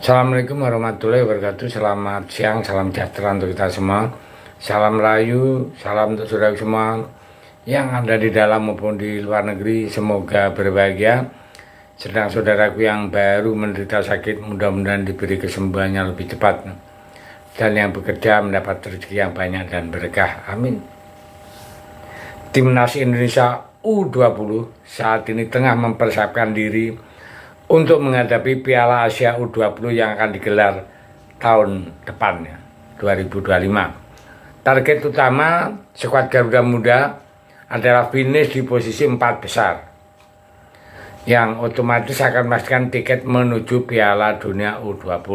Assalamualaikum warahmatullahi wabarakatuh. Selamat siang, salam sejahtera untuk kita semua. Salam rayu, salam untuk saudara semua yang ada di dalam maupun di luar negeri. Semoga berbahagia. Sedang saudaraku yang baru menderita sakit, mudah-mudahan diberi kesembuhannya lebih cepat. Dan yang bekerja mendapat rezeki yang banyak dan berkah. Amin. Timnas Indonesia U20 saat ini tengah mempersiapkan diri untuk menghadapi Piala Asia U20 yang akan digelar tahun depannya, 2025. Target utama skuad Garuda Muda adalah finish di posisi 4 besar, yang otomatis akan memastikan tiket menuju Piala Dunia U20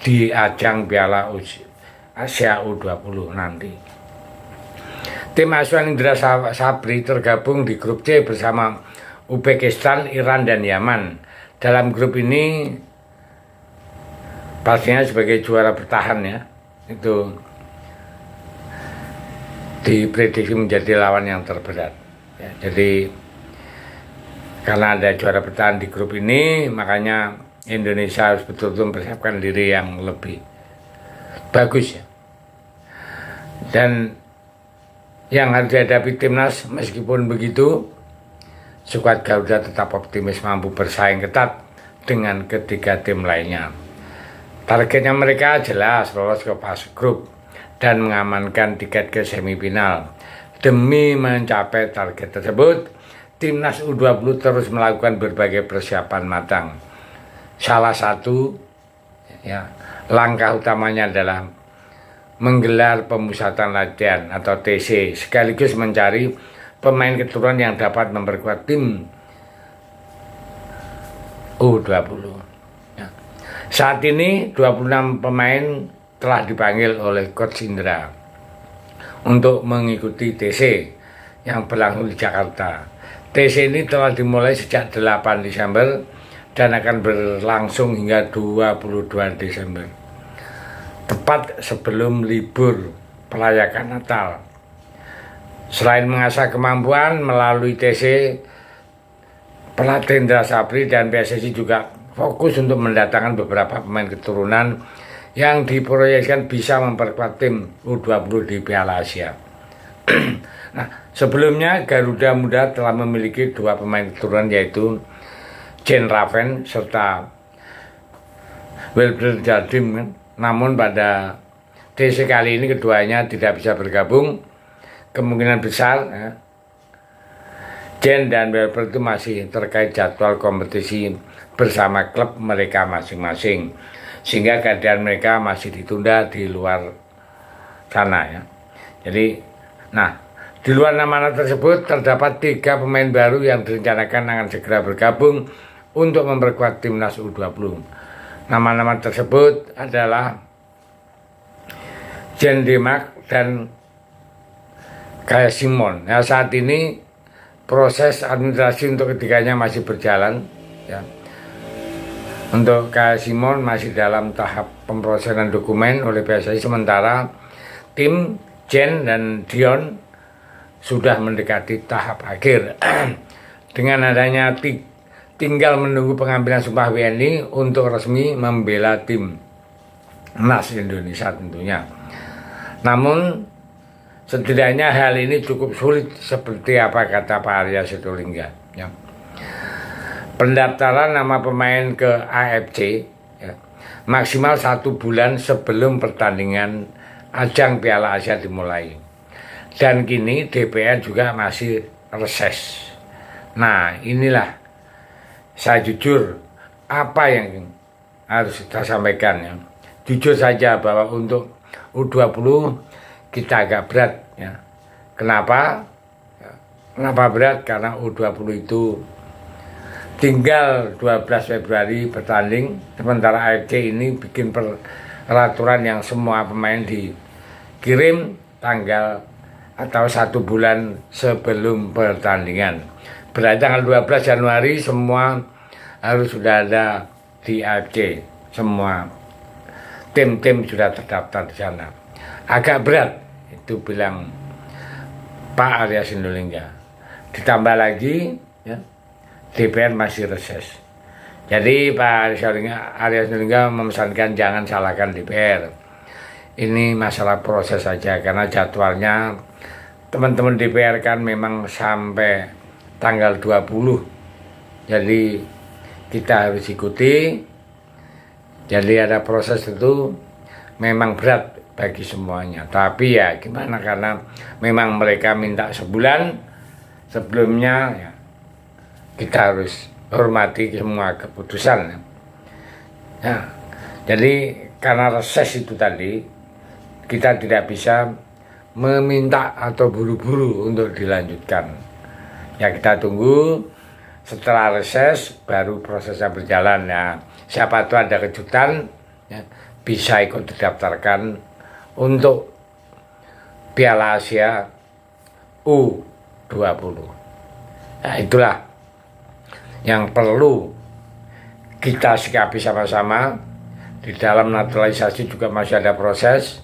di ajang Piala Asia U20 nanti. Tim asuhan Indra Sapri tergabung di grup C bersama Uzbekistan, Iran, dan Yaman. Dalam grup ini pastinya sebagai juara bertahan ya, itu diprediksi menjadi lawan yang terberat ya. Jadi karena ada juara bertahan di grup ini, makanya Indonesia harus betul-betul mempersiapkan diri yang lebih bagus ya. Dan yang harus dihadapi timnas, meskipun begitu skuad Garuda tetap optimis mampu bersaing ketat dengan ketiga tim lainnya. Targetnya mereka jelas lolos ke fase grup dan mengamankan tiket ke semifinal. Demi mencapai target tersebut, timnas U20 terus melakukan berbagai persiapan matang. Salah satu ya, langkah utamanya adalah menggelar pemusatan latihan atau TC, sekaligus mencari pemain keturunan yang dapat memperkuat tim U20 ya. Saat ini 26 pemain telah dipanggil oleh Coach Indra untuk mengikuti TC yang berlangsung di Jakarta. TC ini telah dimulai sejak 8 Desember dan akan berlangsung hingga 22 Desember, tepat sebelum libur perayakan Natal. Selain mengasah kemampuan melalui TC, pelatih Indra Sapri dan PSSI juga fokus untuk mendatangkan beberapa pemain keturunan yang diproyeksikan bisa memperkuat tim U20 di Piala Asia. Nah, sebelumnya Garuda Muda telah memiliki 2 pemain keturunan, yaitu Jen Raven serta Wilbur Jardim. Namun pada TC kali ini keduanya tidak bisa bergabung. Kemungkinan besar ya, Jen dan Wilbur itu masih terkait jadwal kompetisi bersama klub mereka masing-masing, sehingga keadaan mereka masih ditunda di luar sana ya. Jadi, nah, di luar nama-nama tersebut terdapat 3 pemain baru yang direncanakan akan segera bergabung untuk memperkuat timnas U20. Nama-nama tersebut adalah Jen Demak dan Kaya Simon. Nah, saat ini proses administrasi untuk ketiganya masih berjalan ya. Untuk Kaya Simon masih dalam tahap pemrosesan dokumen oleh PSSI, sementara tim Jen dan Dion sudah mendekati tahap akhir. Dengan adanya tinggal menunggu pengambilan sumpah WNI untuk resmi membela tim Nas Indonesia tentunya. Namun setidaknya hal ini cukup sulit seperti apa kata Pak Arya Sitoringga ya. Pendaftaran nama pemain ke AFC ya, maksimal 1 bulan sebelum pertandingan ajang Piala Asia dimulai. Dan kini DPR juga masih reses. Nah, inilah saya jujur apa yang harus kita sampaikan ya. Jujur saja bahwa untuk U20 kita agak berat ya. Kenapa? Ya, kenapa berat? Karena U20 itu tinggal 12 Februari bertanding, sementara AFC ini bikin peraturan yang semua pemain dikirim tanggal atau 1 bulan sebelum pertandingan. Berarti tanggal 12 Januari semua harus sudah ada di AFC, semua tim-tim sudah terdaftar di sana. Agak berat, itu bilang Pak Arya Sitoringga. Ditambah lagi ya, DPR masih reses. Jadi Pak Arya Sinulinga memesankan jangan salahkan DPR. Ini masalah proses saja karena jadwalnya teman-teman DPR kan memang sampai tanggal 20. Jadi kita harus ikuti. Jadi ada proses itu memang berat bagi semuanya. Tapi ya gimana, karena memang mereka minta sebulan sebelumnya, ya kita harus hormati semua keputusan. Ya, jadi karena reses itu tadi, kita tidak bisa meminta atau buru-buru untuk dilanjutkan. Ya kita tunggu setelah reses baru prosesnya berjalan. Ya siapa tahu ada kejutan, ya, bisa ikut didaftarkan untuk Piala Asia U20. Nah itulah yang perlu kita sikapi sama-sama. Di dalam naturalisasi juga masih ada proses,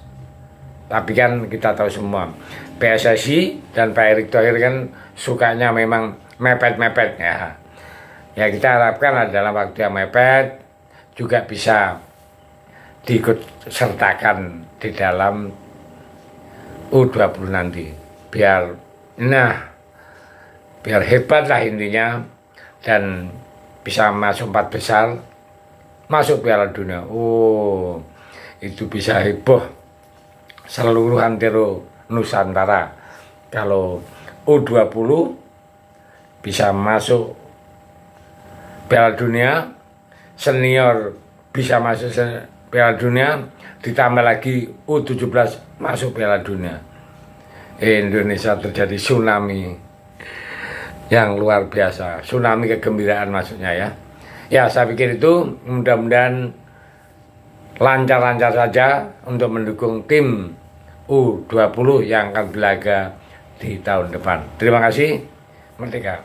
tapi kan kita tahu semua PSSI dan Pak Erick Thohir kan sukanya memang mepet-mepet ya. Ya kita harapkan dalam waktu yang mepet juga bisa diikut sertakan di dalam U20 nanti, biar hebat lah intinya, dan bisa masuk 4 besar, masuk Piala Dunia. Oh itu bisa heboh seluruh antero Nusantara kalau U20 bisa masuk Piala Dunia, senior bisa masuk Piala Dunia, ditambah lagi U17 masuk Piala Dunia. Indonesia terjadi tsunami yang luar biasa, tsunami kegembiraan maksudnya ya. Ya saya pikir itu mudah-mudahan lancar-lancar saja untuk mendukung tim U20 yang akan berlaga di tahun depan. Terima kasih, Merdeka.